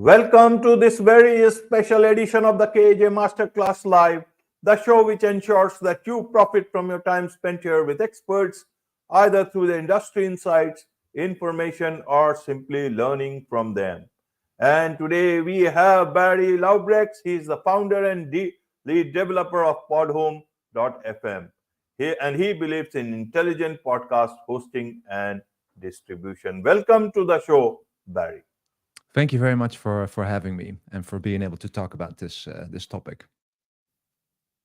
Welcome to this very special edition of the KAJ Masterclass Live, the show which ensures that you profit from your time spent here with experts, either through the industry insights, information, or simply learning from them. And today we have Barry Luijbregts. He is the founder and lead developer of podhome.fm. He believes in intelligent podcast hosting and distribution. Welcome to the show, Barry. Thank you very much for having me and for being able to talk about this topic.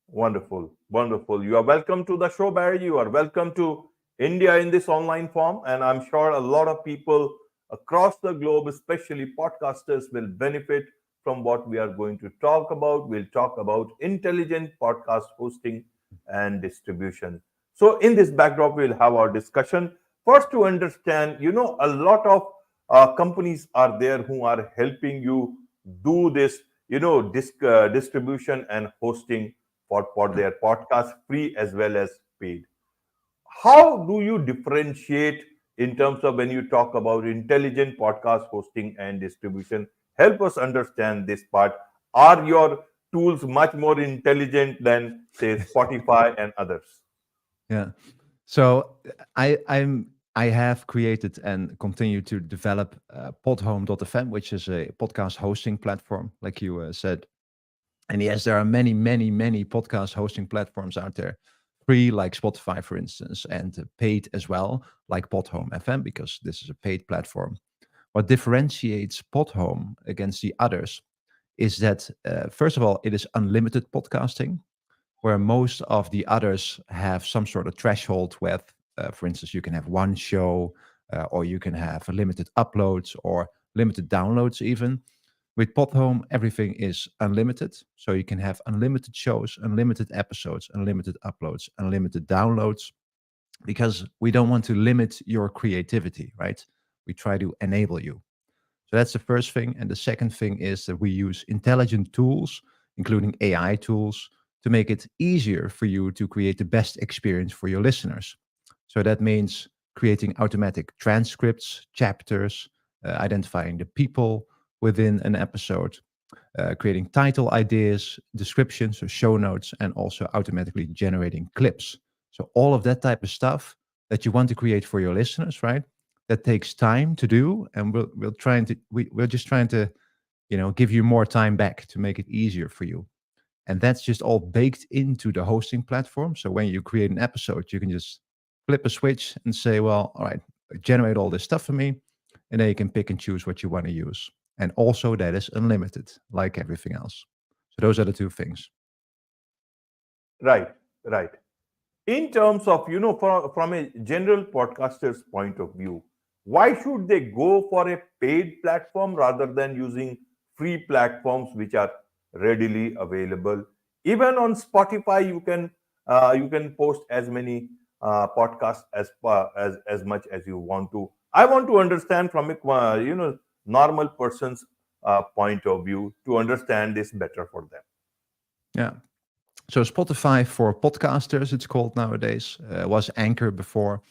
Wonderful, wonderful. You are welcome to the show, Barry. You are welcome to India in this online form. And I'm sure a lot of people across the globe, especially podcasters, will benefit from what we are going to talk about. We'll talk about intelligent podcast hosting and distribution. So in this backdrop, we'll have our discussion. First, to understand, a lot of companies are there who are helping you do this, distribution and hosting for their podcast, free as well as paid. How do you differentiate in terms of when you talk about intelligent podcast hosting and distribution? Help us understand this part. Are your tools much more intelligent than, say, Spotify and others? Yeah. So I have created and continue to develop podhome.fm, which is a podcast hosting platform, like you said. And yes, there are many, many, many podcast hosting platforms out there, free like Spotify, for instance, and paid as well, like Podhome FM, because this is a paid platform. What differentiates Podhome against the others is that, first of all, it is unlimited podcasting, where most of the others have some sort of threshold with, for instance, you can have one show, or you can have limited uploads or limited downloads even. With Podhome, everything is unlimited. So you can have unlimited shows, unlimited episodes, unlimited uploads, unlimited downloads, because we don't want to limit your creativity, right? We try to enable you. So that's the first thing. And the second thing is that we use intelligent tools, including AI tools, to make it easier for you to create the best experience for your listeners. So that means creating automatic transcripts, chapters, identifying the people within an episode, creating title ideas, descriptions, or show notes, and also automatically generating clips. So all of that type of stuff that you want to create for your listeners, right? That takes time to do, and we're just trying to, give you more time back to make it easier for you. And that's just all baked into the hosting platform. So when you create an episode, you can just flip a switch and say, well, all right, generate all this stuff for me. And then you can pick and choose what you want to use. And also that is unlimited, like everything else. So those are the two things. Right, right. In terms of, from a general podcaster's point of view, why should they go for a paid platform rather than using free platforms which are readily available? Even on Spotify, you can post as many podcasts as much as you want to. I want to understand from a normal person's point of view to understand this better for them. Yeah. So Spotify for podcasters, it's called nowadays, was Anchor before.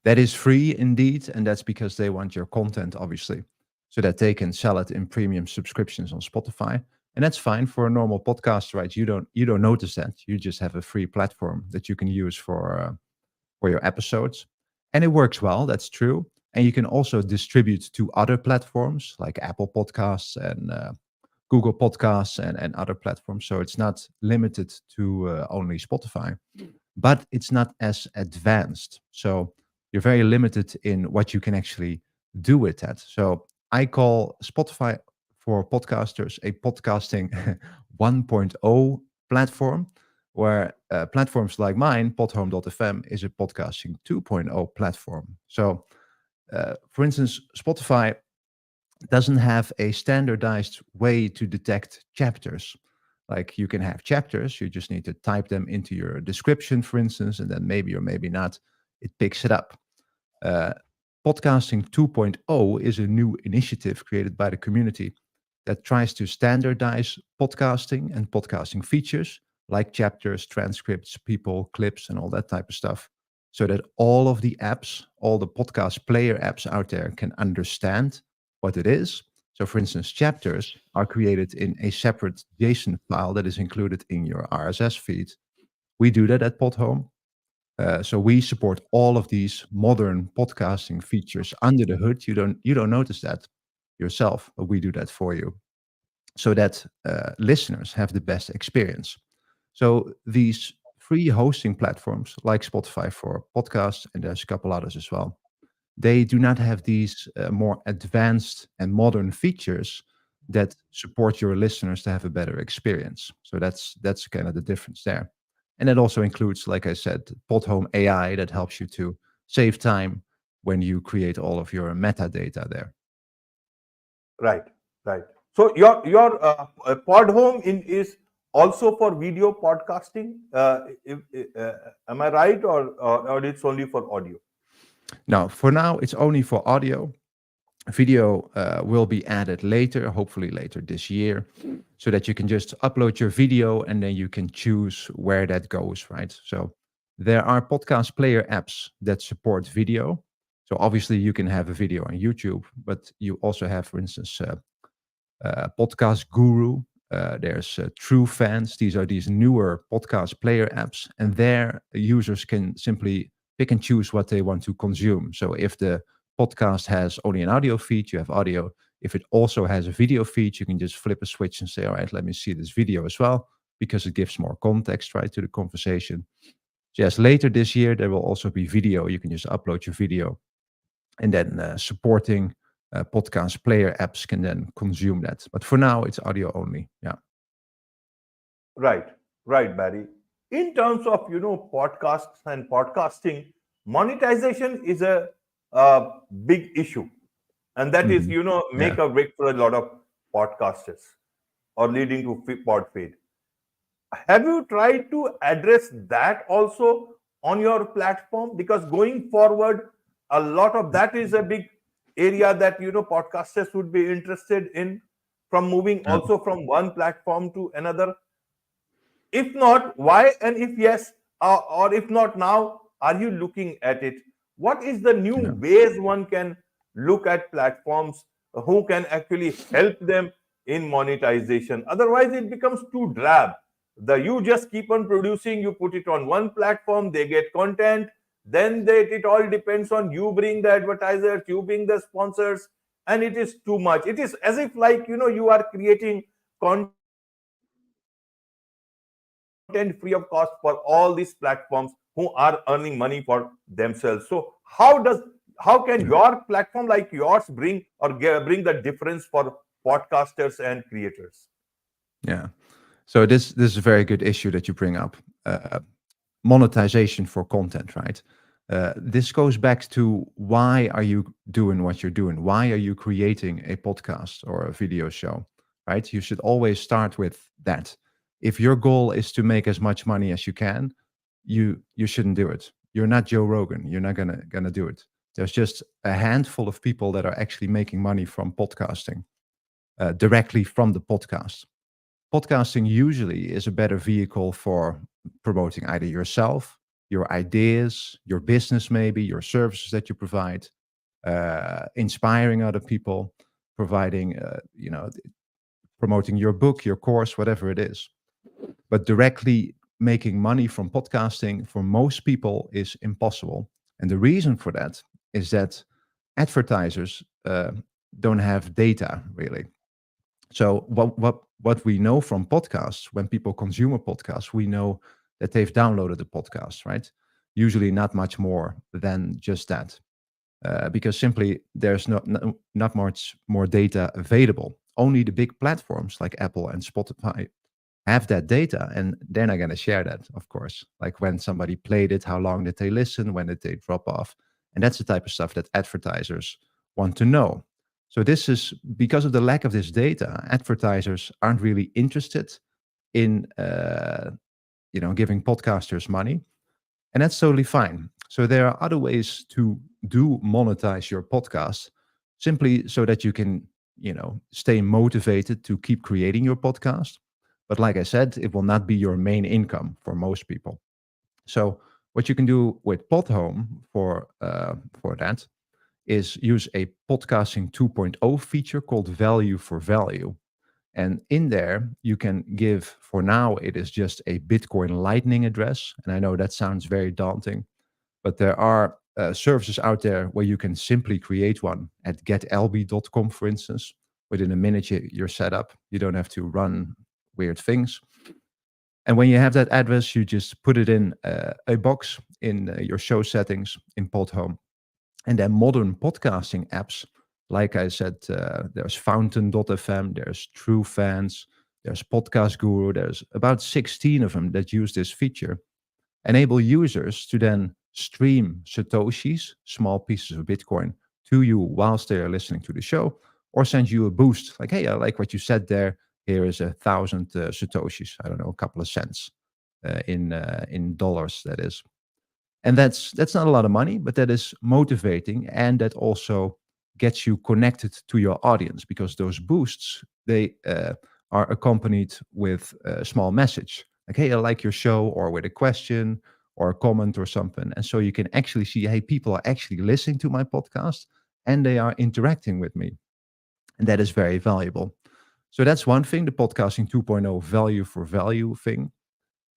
That is free indeed, and that's because they want your content, obviously, so that they can sell it in premium subscriptions on Spotify. And that's fine for a normal podcast, right? You don't notice that. You just have a free platform that you can use for your episodes, and it works well. That's true. And you can also distribute to other platforms like Apple Podcasts and Google Podcasts and other platforms. So it's not limited to only Spotify, but it's not as advanced. So you're very limited in what you can actually do with that. So I call Spotify for podcasters a podcasting 1.0 platform, where platforms like mine, podhome.fm, is a podcasting 2.0 platform. So, for instance, Spotify doesn't have a standardized way to detect chapters. Like you can have chapters, you just need to type them into your description, for instance, and then maybe or maybe not, it picks it up. Podcasting 2.0 is a new initiative created by the community that tries to standardize podcasting and podcasting features like chapters, transcripts, people, clips, and all that type of stuff, so that all of the apps, all the podcast player apps out there can understand what it is. So for instance, chapters are created in a separate JSON file that is included in your RSS feed. We do that at Podhome. So we support all of these modern podcasting features under the hood. You don't notice that yourself, but we do that for you, so that listeners have the best experience. So these free hosting platforms like Spotify for podcasts, and there's a couple others as well, they do not have these more advanced and modern features that support your listeners to have a better experience. So that's kind of the difference there. And it also includes, like I said, Podhome AI that helps you to save time when you create all of your metadata there. Right, right. So your pod home is also for video podcasting. Am I right, or it's only for audio? Now, for now, it's only for audio. Video will be added later, hopefully later this year, so that you can just upload your video and then you can choose where that goes, right? So there are podcast player apps that support video. So obviously you can have a video on YouTube, but you also have, for instance, Podcast Guru. There's True Fans. These are these newer podcast player apps, and there users can simply pick and choose what they want to consume. So if the podcast has only an audio feed, you have audio. If it also has a video feed, you can just flip a switch and say, all right, let me see this video as well, because it gives more context, right, to the conversation. So yes, later this year, there will also be video. You can just upload your video, and then supporting podcast player apps can then consume that. But for now, it's audio only. Yeah. Right, right, Barry. In terms of podcasts and podcasting, monetization is a big issue, and that is make Yeah. or break for a lot of podcasters, or leading to pod fade. Have you tried to address that also on your platform? Because going forward, a lot of that is a big area that podcasters would be interested in, from moving Yeah. also from one platform to another. If not, why? And if yes, or if not now, are you looking at it? What is the new Yeah. ways one can look at platforms who can actually help them in monetization? Otherwise, it becomes too drab. You just keep on producing, you put it on one platform, they get content, then it all depends on you bring the advertisers, you bring the sponsors, and it is too much. It is as if like you are creating content free of cost for all these platforms who are earning money for themselves. So how can your platform like Yeah. yours bring the difference for podcasters and creators? Yeah. So this is a very good issue that you bring up. Monetization for content, right? This goes back to, why are you doing what you're doing? Why are you creating a podcast or a video show, right? You should always start with that. If your goal is to make as much money as you can, you shouldn't do it. You're not Joe Rogan. You're not gonna do it. There's just a handful of people that are actually making money from podcasting, directly from the podcast. Podcasting usually is a better vehicle for promoting either yourself, your ideas, your business, maybe your services that you provide, inspiring other people, providing, promoting your book, your course, whatever it is. But directly making money from podcasting for most people is impossible. And the reason for that is that advertisers don't have data, really. So what we know from podcasts, when people consume a podcast, we know that they've downloaded the podcast, right? Usually not much more than just that, because simply there's not much more data available. Only the big platforms like Apple and Spotify have that data, and they're not going to share that, of course. Like when somebody played it, how long did they listen, when did they drop off, and that's the type of stuff that advertisers want to know. So this is because of the lack of this data, advertisers aren't really interested in giving podcasters money, and that's totally fine. So there are other ways to monetize your podcast, simply so that you can stay motivated to keep creating your podcast. But like I said, it will not be your main income for most people. So what you can do with Podhome for that is use a podcasting 2.0 feature called value for value. And in there, you can give, for now, it is just a Bitcoin Lightning address. And I know that sounds very daunting, but there are services out there where you can simply create one at getlb.com, for instance. Within a minute, you're set up. You don't have to run weird things. And when you have that address, you just put it in a box in your show settings in Podhome. And then modern podcasting apps, like I said, there's Fountain.fm, there's True Fans, there's Podcast Guru, there's about 16 of them that use this feature, enable users to then stream Satoshis, small pieces of Bitcoin, to you whilst they are listening to the show, or send you a boost, like, hey, I like what you said there. Here is 1,000 Satoshis, I don't know, a couple of cents in dollars, that is. And that's not a lot of money, but that is motivating, and that also gets you connected to your audience, because those boosts, they are accompanied with a small message, like, hey, I like your show, or with a question or a comment or something. And so you can actually see, hey, people are actually listening to my podcast and they are interacting with me. And that is very valuable. So that's one thing, the podcasting 2.0 value for value thing.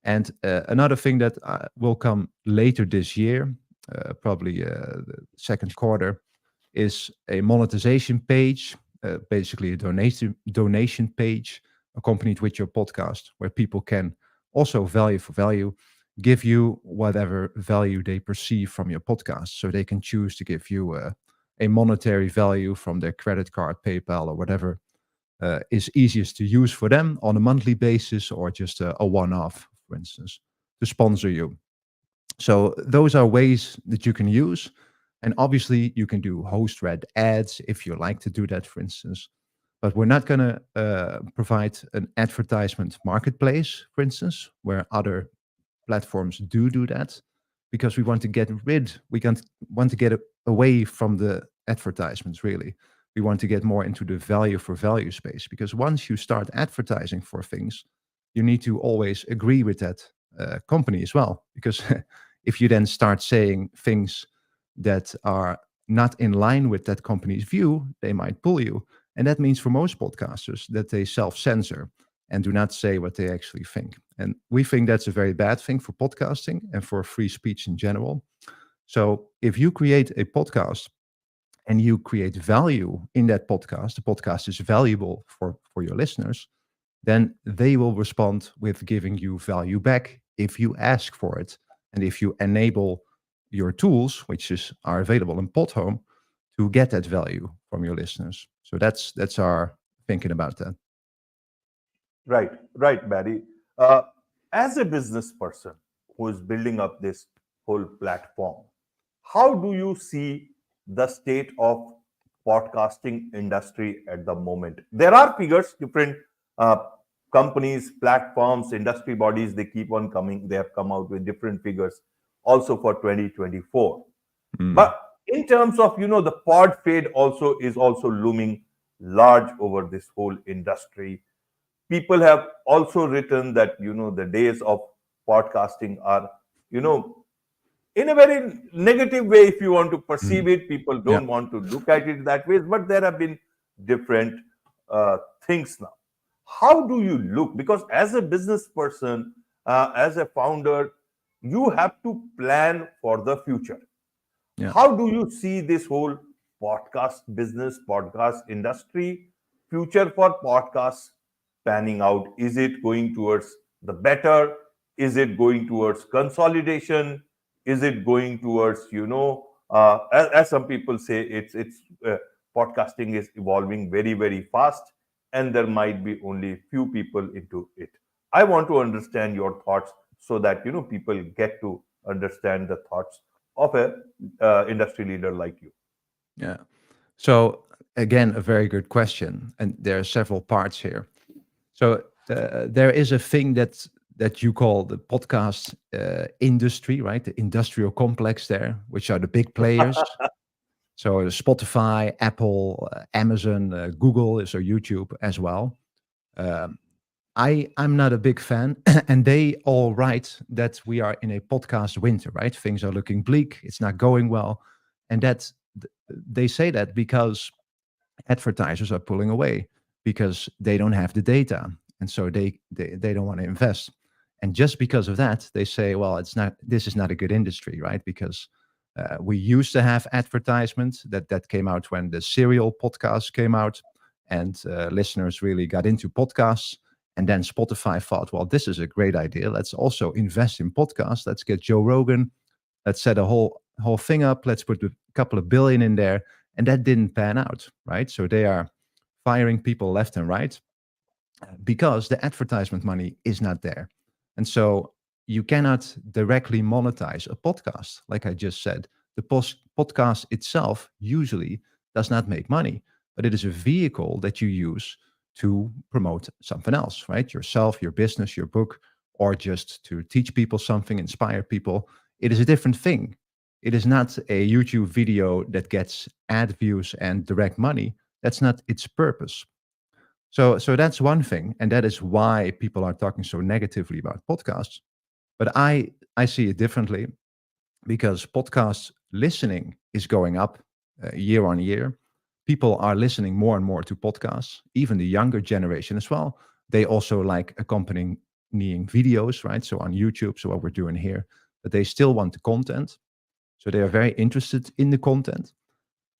And another thing that will come later this year, probably the second quarter, is a monetization page, basically a donation page accompanied with your podcast, where people can also value for value give you whatever value they perceive from your podcast. So they can choose to give you a monetary value from their credit card, PayPal, or whatever is easiest to use for them on a monthly basis, or just a one-off, for instance, to sponsor you. So those are ways that you can use. And obviously you can do host-read ads if you like to do that, for instance. But we're not going to provide an advertisement marketplace, for instance, where other platforms do that, because we want to get away from the advertisements, really. We want to get more into the value for value space, because once you start advertising for things, you need to always agree with that company as well. Because if you then start saying things that are not in line with that company's view, they might pull you. And that means for most podcasters that they self-censor and do not say what they actually think. And we think that's a very bad thing for podcasting and for free speech in general. So if you create a podcast and you create value in that podcast, the podcast is valuable for your listeners, then they will respond with giving you value back if you ask for it. And if you enable your tools, which are available in Podhome, to get that value from your listeners. So that's our thinking about that. Right, Barry. As a business person who is building up this whole platform, how do you see the state of podcasting industry at the moment? There are figures, different companies, platforms, industry bodies, they keep on coming. They have come out with different figures also for 2024. But in terms of, the pod fade also is also looming large over this whole industry. People have also written that, the days of podcasting are, in a very negative way, if you want to perceive it. People don't want to look at it that way, but there have been different things now. How do you look? Because as a business person, as a founder, you have to plan for the future. How do you see this whole podcast business, podcast industry, future for podcasts panning out? Is it going towards the better? Is it going towards consolidation? Is it going towards, as some people say, it's podcasting is evolving very, very fast, and there might be only few people into it. I want to understand your thoughts so that, people get to understand the thoughts of a industry leader like you. Yeah. So again, a very good question, and there are several parts here. So there is a thing that you call the podcast industry, right? The industrial complex there, which are the big players. So Spotify, Apple, Amazon, Google, so YouTube as well. I'm not a big fan, and they all write that we are in a podcast winter, right? Things are looking bleak, it's not going well, and that they say that because advertisers are pulling away because they don't have the data, and so they don't want to invest. And just because of that, they say, well, this is not a good industry, right? Because we used to have advertisements that came out when the serial podcast came out, and listeners really got into podcasts. And then Spotify thought, well, this is a great idea. Let's also invest in podcasts. Let's get Joe Rogan. Let's set a whole thing up. Let's put a couple of billion in there. And that didn't pan out, right? So they are firing people left and right because the advertisement money is not there. And so you cannot directly monetize a podcast. Like I just said, the podcast itself usually does not make money, but it is a vehicle that you use to promote something else, right? Yourself, your business, your book, or just to teach people something, inspire people. It is a different thing. It is not a YouTube video that gets ad views and direct money. That's not its purpose. So that's one thing, and that is why people are talking so negatively about podcasts. But I see it differently, because podcast listening is going up year on year. People are listening more and more to podcasts, even the younger generation as well. They also like accompanying videos, right? So on YouTube, so what we're doing here, but they still want the content. So they are very interested in the content.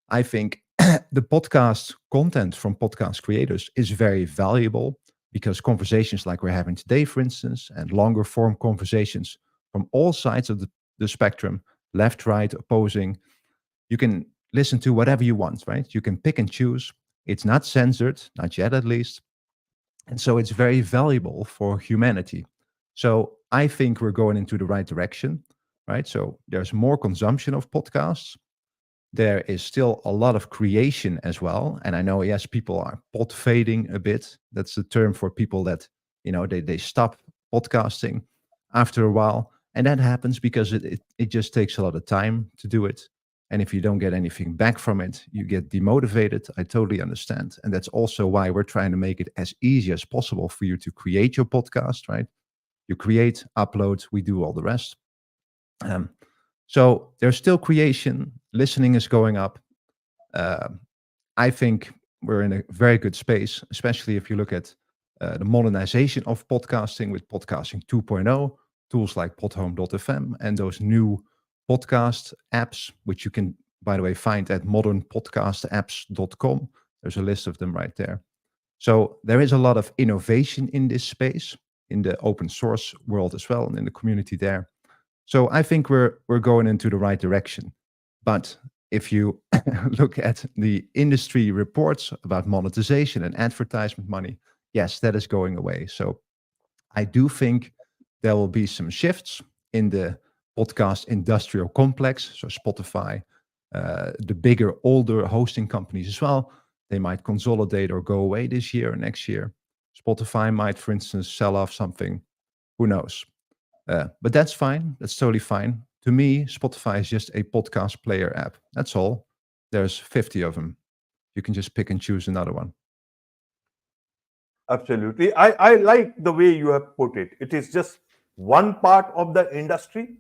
I think the podcast content from podcast creators is very valuable, because conversations like we're having today, for instance, and longer form conversations from all sides of the spectrum, left, right, opposing, you can listen to whatever you want, right? You can pick and choose. It's not censored, not yet at least. And so it's very valuable for humanity. So I think we're going into the right direction, right? So there's more consumption of podcasts. There is still a lot of creation as well. And I know, yes, people are pod fading a bit. That's the term for people that, they stop podcasting after a while. And that happens because it just takes a lot of time to do it. And if you don't get anything back from it, you get demotivated. I totally understand. And that's also why we're trying to make it as easy as possible for you to create your podcast, right? You create, upload, we do all the rest. So there's still creation. Listening is going up. I think we're in a very good space, especially if you look at the modernization of podcasting with podcasting 2.0, tools like podhome.fm, and those new podcast apps, which you can, by the way, find at modernpodcastapps.com. There's a list of them right there. So there is a lot of innovation in this space, in the open source world as well, and in the community there. So I think we're going into the right direction. But if you look at the industry reports about monetization and advertisement money, yes, that is going away. So I do think there will be some shifts in the podcast industrial complex. So Spotify, the bigger, older hosting companies as well, they might consolidate or go away this year or next year. Spotify might, for instance, sell off something. Who knows? But that's fine. That's totally fine. To me, Spotify is just a podcast player app. That's all. There's 50 of them. You can just pick and choose another one. Absolutely. I like the way you have put it. It is just one part of the industry,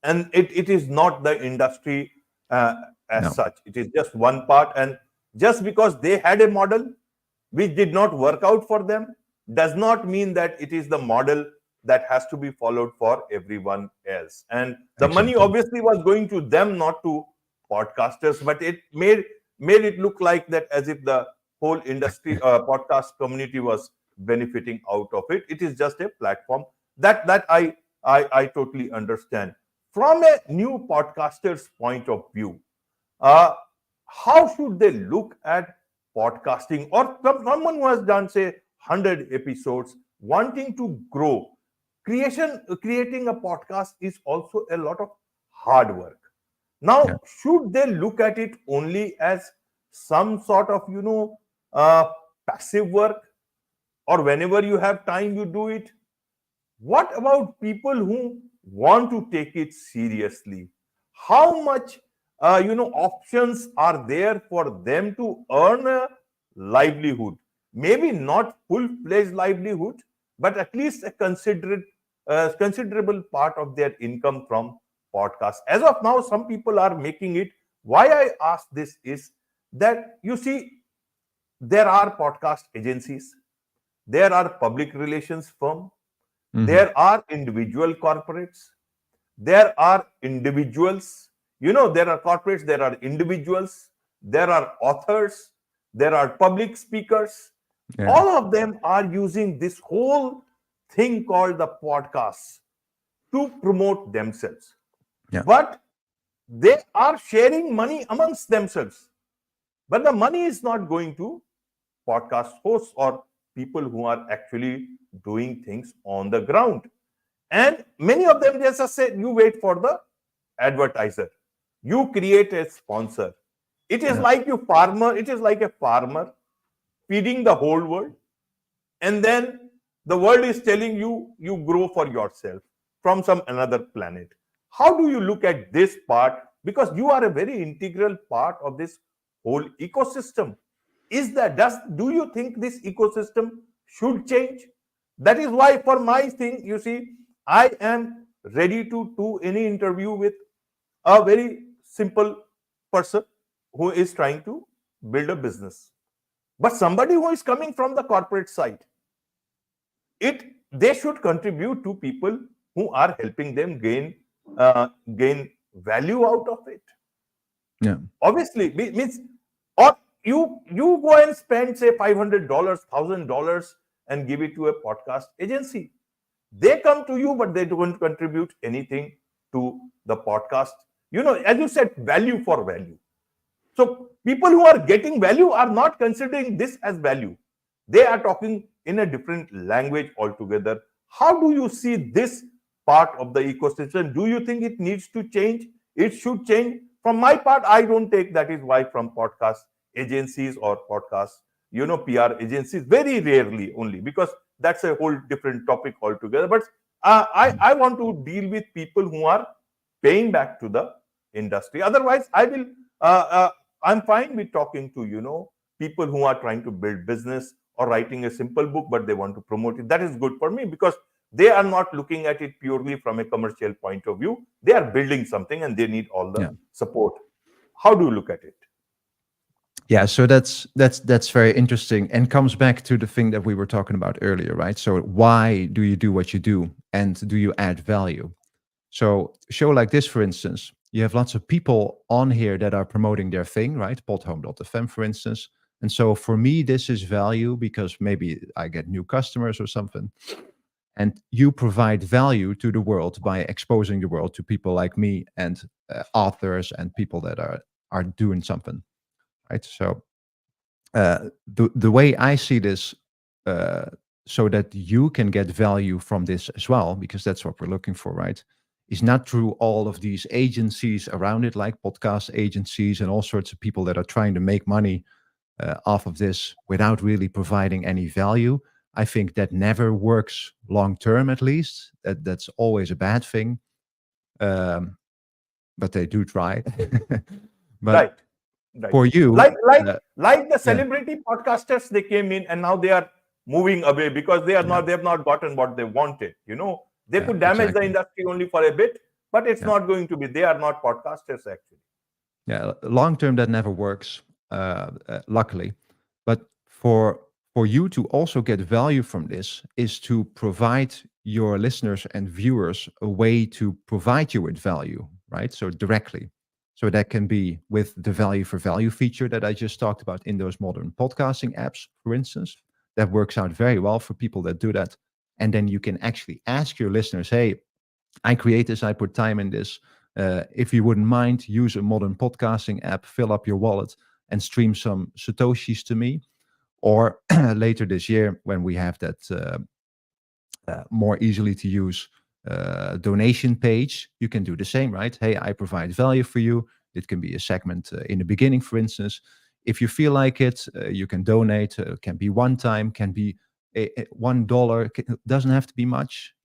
and it is not the industry as No. such. It is just one part. And just because they had a model which did not work out for them does not mean that it is the model that has to be followed for everyone else. And the money Exactly. obviously was going to them, not to podcasters, but it made it look like that as if the whole industry podcast community was benefiting out of it. It is just a platform that I totally understand. From a new podcaster's point of view, uh, how should they look at podcasting, or someone who has done say 100 episodes wanting to grow? Creating a podcast is also a lot of hard work. Now, Yeah. should they look at it only as some sort of uh, passive work, or whenever you have time you do it? What about people who want to take it seriously? How much options are there for them to earn a livelihood? Maybe not full-fledged livelihood, but at least a considerable part of their income from podcasts. As of now, some people are making it Why I ask this is that you see, there are podcast agencies, there are public relations firm, Mhm. there are individual corporates, there are individuals. There are corporates, there are individuals, there are authors, there are public speakers. Yeah. All of them are using this whole thing called the podcast to promote themselves. Yeah. But they are sharing money amongst themselves. But the money is not going to podcast hosts or people who are actually doing things on the ground. And many of them just say, you wait for the advertiser, you create a sponsor. It is Yeah. like a farmer feeding the whole world, and then the world is telling you, you grow for yourself from some another planet. How do you look at this part? Because you are a very integral part of this whole ecosystem. Do you think this ecosystem should change? That is why, for my thing, you see, I am ready to do any interview with a very simple person who is trying to build a business. But somebody who is coming from the corporate side, they should contribute to people who are helping them gain value out of it. Yeah. Obviously, means, or you go and spend say $500, $1,000, and give it to a podcast agency. They come to you, but they don't contribute anything to the podcast. As you said, value for value. So people who are getting value are not considering this as value. They are talking in a different language altogether. How do you see this part of the ecosystem? Do you think it needs to change? It should change. From my part, I don't take that is why from podcast agencies or podcast, PR agencies, very rarely only, because that's a whole different topic altogether. But I want to deal with people who are paying back to the industry. Otherwise, I'm fine with talking to, people who are trying to build business or writing a simple book, but they want to promote it. That is good for me, because they are not looking at it purely from a commercial point of view. They are building something and they need all the Yeah. support. How do you look at it? Yeah, so that's very interesting, and comes back to the thing that we were talking about earlier, right? So why do you do what you do, and do you add value? So a show like this, for instance, you have lots of people on here that are promoting their thing, right? Podhome.fm, for instance. And so for me, this is value because maybe I get new customers or something. And you provide value to the world by exposing the world to people like me and authors and people that are doing something, right? So the way I see this, so that you can get value from this as well, because that's what we're looking for, right? Is not through all of these agencies around it, like podcast agencies and all sorts of people that are trying to make money off of this without really providing any value. I think that never works long term, at least. That's always a bad thing. But they do try. But Right. for you, Like the celebrity podcasters, they came in and now they are moving away because they have not gotten what they wanted. They could damage the industry only for a bit, but it's not going to be. They are not podcasters actually. Yeah, long term that never works, luckily. But for you to also get value from this is to provide your listeners and viewers a way to provide you with value, right? So directly. So that can be with the value for value feature that I just talked about in those modern podcasting apps, for instance. That works out very well for people that do that. And then you can actually ask your listeners, hey, I create this, I put time in this. If you wouldn't mind, use a modern podcasting app, fill up your wallet and stream some Satoshis to me. Or later this year, when we have that more easily to use donation page, you can do the same, right? Hey, I provide value for you. It can be a segment in the beginning, for instance. If you feel like it, you can donate. Can be one time, can be $1. It doesn't have to be much,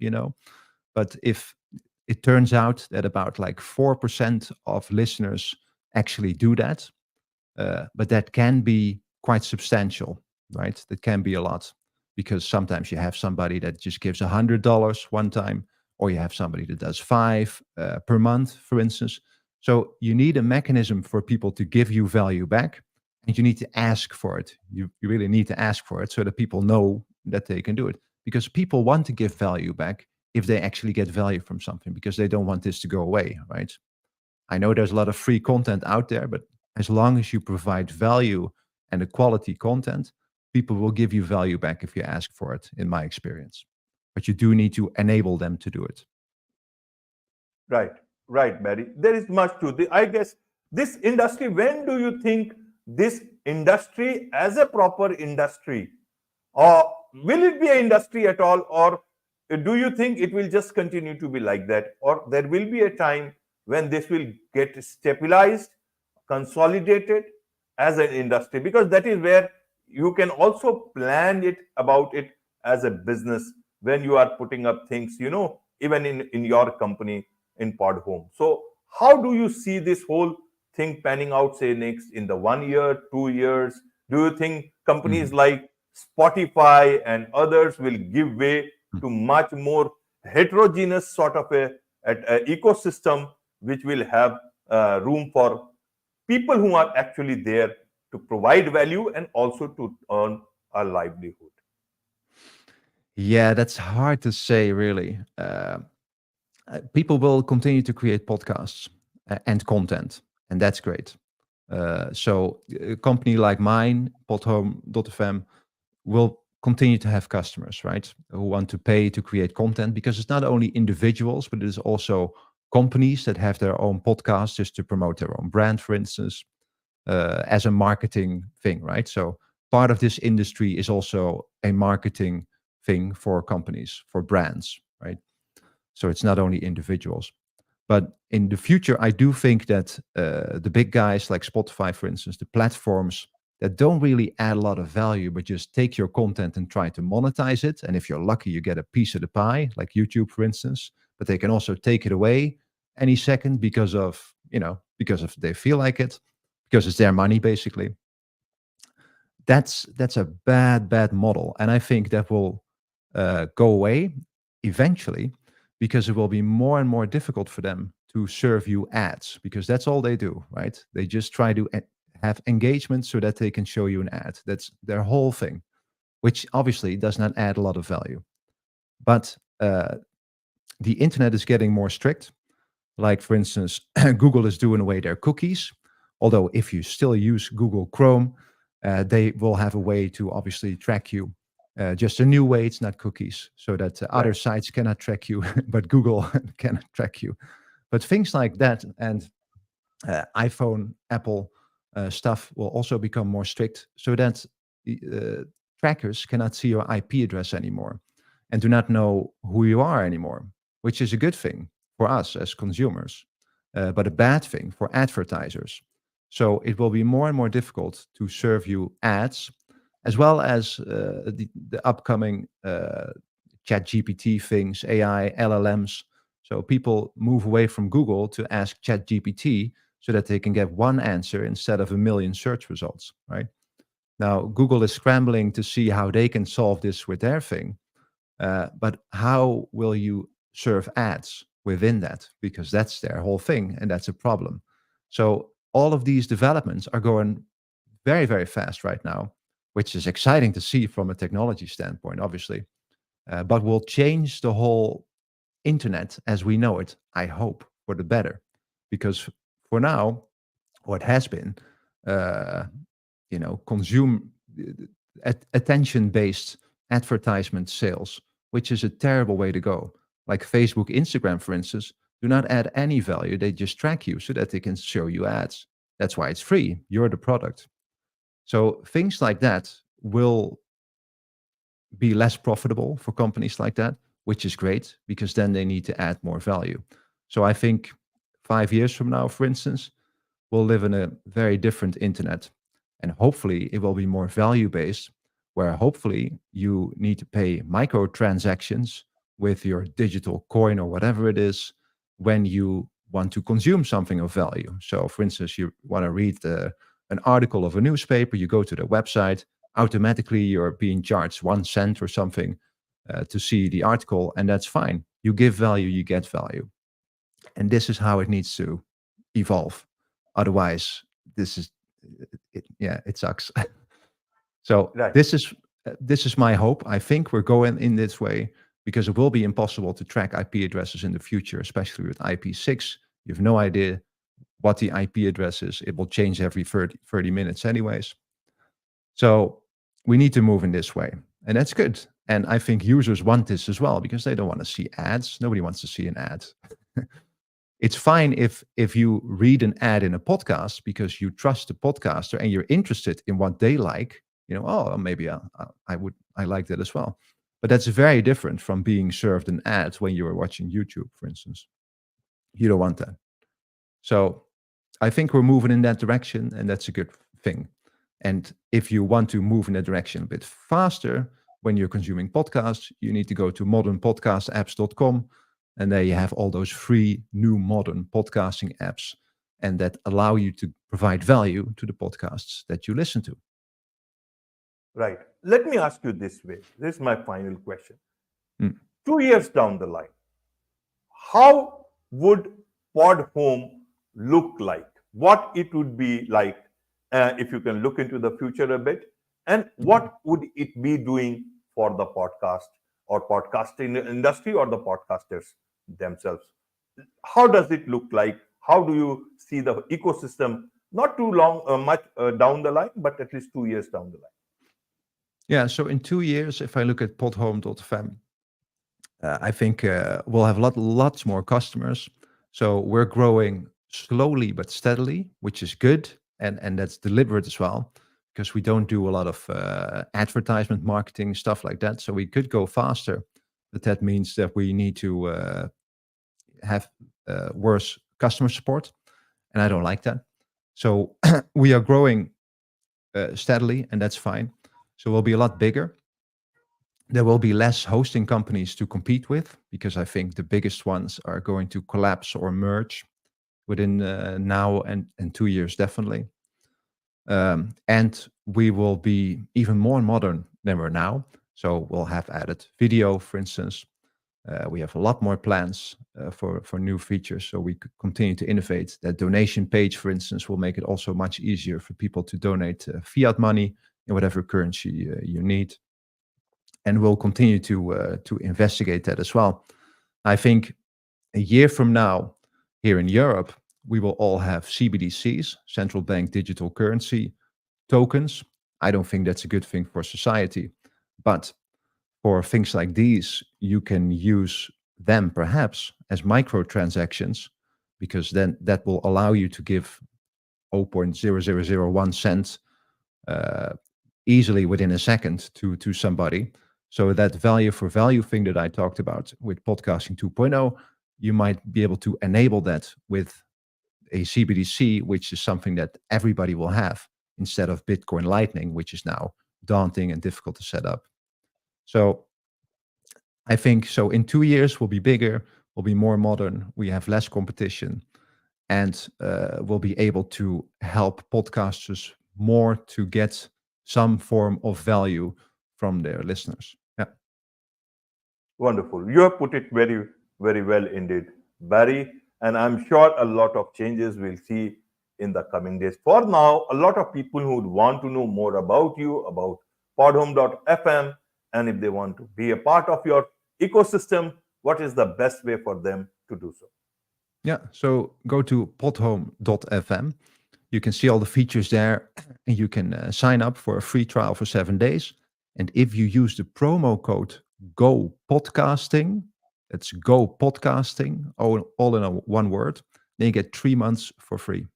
But if it turns out that about like 4% of listeners actually do that, but that can be quite substantial, right? That can be a lot, because sometimes you have somebody that just gives $100 one time, or you have somebody that does $5 per month, for instance. So you need a mechanism for people to give you value back, and you need to ask for it. You really need to ask for it so that people know that they can do it. Because people want to give value back if they actually get value from something, because they don't want this to go away, right? I know there's a lot of free content out there, but as long as you provide value and a quality content, people will give you value back if you ask for it, in my experience. But you do need to enable them to do it. Right, right, Barry. There is much to this. I guess this industry, when do you think this industry as a proper industry, or will it be an industry at all, or do you think it will just continue to be like that, or there will be a time when this will get stabilized, consolidated as an industry? Because that is where you can also plan it about it as a business when you are putting up things, even in your company in Pod Home. So how do you see this whole thing panning out, say next in the 1 year, 2 years? Do you think companies Mhm. like Spotify and others will give way Mm. to much more heterogeneous sort of a ecosystem, which will have room for people who are actually there to provide value and also to earn a livelihood? Yeah, that's hard to say, really. People will continue to create podcasts and content, and that's great. So a company like mine, Podhome.fm, will continue to have customers, right, who want to pay to create content, because it's not only individuals, but it is also companies that have their own podcasts just to promote their own brand, for instance, as a marketing thing, right? So part of this industry is also a marketing thing for companies, for brands, right? So it's not only individuals. But in the future, I do think that the big guys like Spotify, for instance, the platforms that don't really add a lot of value, but just take your content and try to monetize it. And if you're lucky, you get a piece of the pie, like YouTube, for instance. But they can also take it away any second because of they feel like it, because it's their money, basically. That's a bad model, and I think that will go away eventually, because it will be more and more difficult for them to serve you ads, because that's all they do, right? They just try to have engagement so that they can show you an ad. That's their whole thing, which obviously does not add a lot of value. But the internet is getting more strict. Like, for instance, Google is doing away their cookies. Although, if you still use Google Chrome, they will have a way to obviously track you. Just a new way, it's not cookies, so that other Right. sites cannot track you, but Google can track you. But things like that, and iPhone, Apple stuff will also become more strict, so that uh, trackers cannot see your IP address anymore and do not know who you are anymore, which is a good thing for us as consumers, but a bad thing for advertisers. So it will be more and more difficult to serve you ads, as well as the upcoming chat GPT things, AI, LLMs. So people move away from Google to ask chat GPT so that they can get one answer instead of a million search results, right? Now, Google is scrambling to see how they can solve this with their thing. But how will you serve ads within that? Because that's their whole thing, and that's a problem. So all of these developments are going very, very fast right now, which is exciting to see from a technology standpoint, obviously, but will change the whole internet as we know it, I hope, for the better. Because for now, what has been, uh, consume attention-based advertisement sales, which is a terrible way to go. Like Facebook, Instagram, for instance, do not add any value. They just track you so that they can show you ads. That's why it's free. You're the product. So things like that will be less profitable for companies like that, which is great, because then they need to add more value. So I think 5 years from now, for instance, we'll live in a very different internet. And hopefully it will be more value based, where hopefully you need to pay microtransactions with your digital coin or whatever it is when you want to consume something of value. So, for instance, you want to read an article of a newspaper, you go to the website, automatically you're being charged 1 cent or something to see the article, and that's fine. You give value, you get value. And this is how it needs to evolve. Otherwise, this is it sucks. So Right. this is my hope. I think we're going in this way because it will be impossible to track IP addresses in the future, especially with IP6. You have no idea what the IP address is. It will change every 30 minutes anyways. So we need to move in this way. And that's good. And I think users want this as well because they don't want to see ads. Nobody wants to see an ad. It's fine if you read an ad in a podcast because you trust the podcaster and you're interested in what they like. You know, oh, maybe I like that as well. But that's very different from being served an ad when you are watching YouTube, for instance. You don't want that. So I think we're moving in that direction, and that's a good thing. And if you want to move in that direction a bit faster when you're consuming podcasts, you need to go to modernpodcastapps.com. And there you have all those free new modern podcasting apps and that allow you to provide value to the podcasts that you listen to. Right. Let me ask you this way. This is my final question. Mm. 2 years down the line, how would Pod Home look like? What it would be like if you can look into the future a bit? And what would it be doing for the podcast or podcasting industry or the podcasters themselves? How does it look like? How do you see the ecosystem? Not too long, much down the line, but at least 2 years down the line. Yeah, so in 2 years, if I look at podhome.fm, I think we'll have lots more customers. So we're growing slowly but steadily, which is good. And that's deliberate as well, because we don't do a lot of advertisement marketing, stuff like that. So we could go faster, but that means that we need to have worse customer support. And I don't like that. So we are growing steadily, and that's fine. So we'll be a lot bigger. There will be less hosting companies to compete with because I think the biggest ones are going to collapse or merge within now and 2 years, definitely. And we will be even more modern than we're now. So we'll have added video, for instance. We have a lot more plans for new features. So we could continue to innovate. That donation page, for instance, will make it also much easier for people to donate fiat money in whatever currency you need. And we'll continue to investigate that as well. I think a year from now, here in Europe, we will all have CBDCs, central bank digital currency tokens. I don't think that's a good thing for society. But for things like these, you can use them perhaps as microtransactions, because then that will allow you to give 0.0001 cent easily within a second to somebody. So that value for value thing that I talked about with podcasting 2.0, you might be able to enable that with a CBDC, which is something that everybody will have instead of Bitcoin Lightning, which is now daunting and difficult to set up. So I think so in 2 years we'll be bigger, we'll be more modern, we have less competition, and we'll be able to help podcasters more to get some form of value from their listeners. Yeah. Wonderful. You have put it very, very well indeed, Barry. And I'm sure a lot of changes we'll see in the coming days. For now, a lot of people who would want to know more about you, about podhome.fm, and if they want to be a part of your ecosystem, what is the best way for them to do so? Yeah, so go to podhome.fm. You can see all the features there, and you can sign up for a free trial for 7 days. And if you use the promo code Go Podcasting, that's Go Podcasting, all in one word, then you get 3 months for free.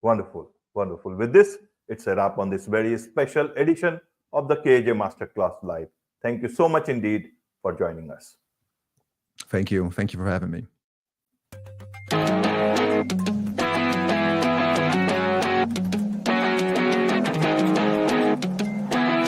Wonderful, wonderful. With this, it's a wrap on this very special edition of the KAJ Masterclass Live. Thank you so much indeed for joining us. Thank you. Thank you for having me.